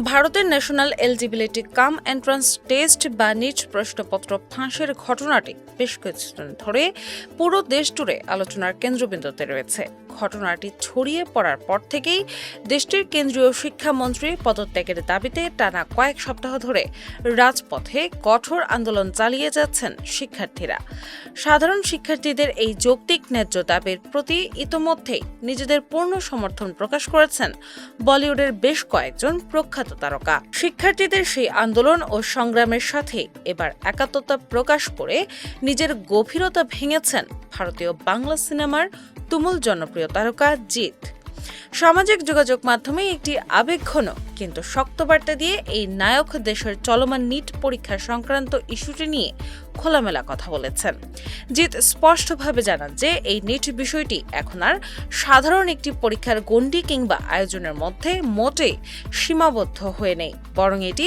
ভারতের national eligibility কাম entrance test বা NEET প্রশ্নপত্র ফাঁসের ঘটনাটি বেশ কিছুদিন ধরে পুরো দেশ জুড়ে আলোচনার কেন্দ্রবিন্দুতে রয়েছে। ঘটনাটি ছড়িয়ে পড়ার পর থেকেই দেশটির কেন্দ্রীয় শিক্ষামন্ত্রী পদত্যাগের দাবিতে টানা কয়েক সপ্তাহ ধরে রাজপথে কঠোর আন্দোলন চালিয়ে যাচ্ছেন শিক্ষার্থীরা। সাধারণ শিক্ষার্থীদের এই যৌক্তিক ন্যায্য দাবির প্রতি ইতোমধ্যেই নিজেদের পূর্ণ সমর্থন প্রকাশ করেছেন বলিউডের বেশ কয়েকজন প্রখ্যাত তারকা। শিক্ষার্থীদের সেই আন্দোলন ও সংগ্রামের সাথে এবার একাত্মতা প্রকাশ করে নিজের গভীরতা ভেঙেছেন ভারতীয় বাংলা সিনেমার তুমুল জনপ্রিয় তারকা জিৎ। সামাজিক যোগাযোগ মাধ্যমে একটি আবেগঘন কিন্তু শক্ত বার্তা দিয়ে এই নায়ক দেশের চলমান নিট পরীক্ষা সংক্রান্ত ইস্যুটি নিয়ে খোলামেলা কথা বলেছেন। জিৎ স্পষ্টভাবে জানান যে এই নিট বিষয়টি এখন আর সাধারণ একটি পরীক্ষার গণ্ডি কিংবা আয়োজনের মধ্যে মোটেই সীমাবদ্ধ হয়ে নেই, বরং এটি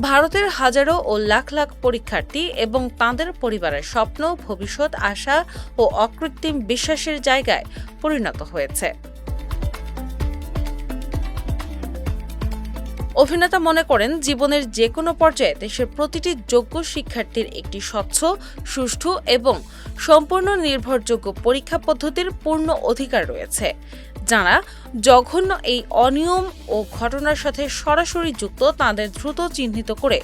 ভারতের হাজারো ও লাখ লাখ পরীক্ষার্থী এবং তাঁদের পরিবারের স্বপ্ন, ভবিষ্যৎ, আশা ও অকৃত্রিম বিশ্বাসের জায়গায় পরিণত হয়েছে। অভিনেতা মনে করেন, জীবনের যে কোনো পর্যায়ে দেশের প্রতিটি যোগ্য শিক্ষার্থীর একটি স্বচ্ছ, সুষ্ঠু এবং সম্পূর্ণ নির্ভরযোগ্য পরীক্ষা পদ্ধতির পূর্ণ অধিকার রয়েছে। যারা জঘন্য এই অনিয়ম ও ঘটনার সাথে সরাসরি যুক্ত তাদের দ্রুত চিহ্নিত করে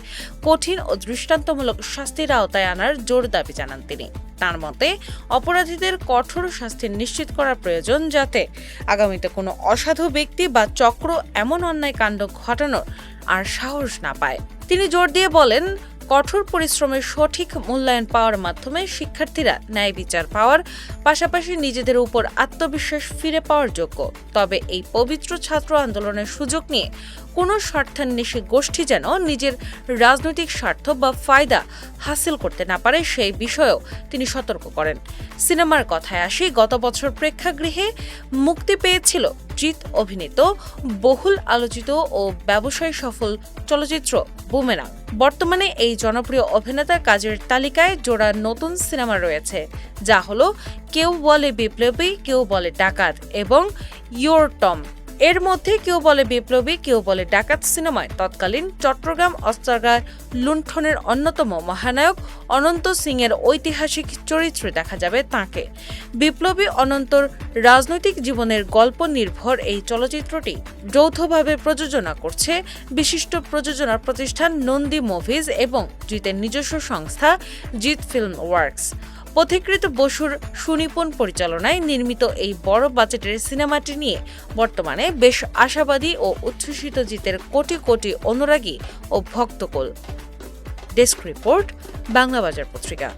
কঠিন ও দৃষ্টান্তমূলক শাস্তির আওতায় আনার জোর দাবি জানান তিনি। তার মতে, অপরাধীদের কঠোর শাস্তি নিশ্চিত করা প্রয়োজন, যাতে আগামীতে কোনো অসাধু ব্যক্তি বা চক্র এমন অন্যায় কাণ্ড ঘটানোর আর সাহস না পায়। তিনি জোর দিয়ে বলেন, কঠোর পরিশ্রমের সঠিক মূল্যায়ন পাওয়ার মাধ্যমে শিক্ষার্থীরা ন্যায় বিচার পাওয়ার পাশাপাশি নিজেদের উপর আত্মবিশ্বাস ফিরে পাওয়ার যোগ্য। তবে এই পবিত্র ছাত্র আন্দোলনের সুযোগ নিয়ে কোনো স্বার্থান্বেষী গোষ্ঠী যেন নিজের রাজনৈতিক স্বার্থ বা ফায়দা হাসিল করতে না পারে সেই বিষয়েও তিনি সতর্ক করেন। সিনেমার কথায় আসি, গত বছর প্রেক্ষাগৃহে মুক্তি পেয়েছিল জিৎ অভিনীত বহুল আলোচিত ও ব্যবসায় সফল চলচ্চিত্র বুমেরাং। বর্তমানে এই জনপ্রিয় অভিনেতার কাজের তালিকায় জোড়া নতুন সিনেমা রয়েছে, যা হলো কেউ বলে বিপ্লবী, কেউ বলে ডাকাত এবং ইয়োর টম। এর মধ্যে কেউ বলে বিপ্লবী, কেউ বলে ডাকাত সিনেমায় তৎকালীন চট্টগ্রাম অস্ত্রাগার লুণ্ঠনের অন্যতম মহানায়ক অনন্ত সিং এর ঐতিহাসিক চরিত্রে দেখা যাবে তাঁকে। বিপ্লবী অনন্তর রাজনৈতিক জীবনের গল্প নির্ভর এই চলচ্চিত্রটি যৌথভাবে প্রযোজনা করছে বিশিষ্ট প্রযোজনা প্রতিষ্ঠান নন্দী মুভিজ এবং জিতের নিজস্ব সংস্থা জিৎ ফিল্ম ওয়ার্কস। পথিকৃৎ বসুর সুনিপুণ পরিচালনায় নির্মিত এই বড় বাজেটের সিনেমাটি নিয়ে বর্তমানে বেশ আশাবাদী ও উচ্ছ্বসিত জিতের কোটি কোটি অনুরাগী ও ভক্তকুল। ডেস্ক রিপোর্ট, বাংলা বাজার পত্রিকা।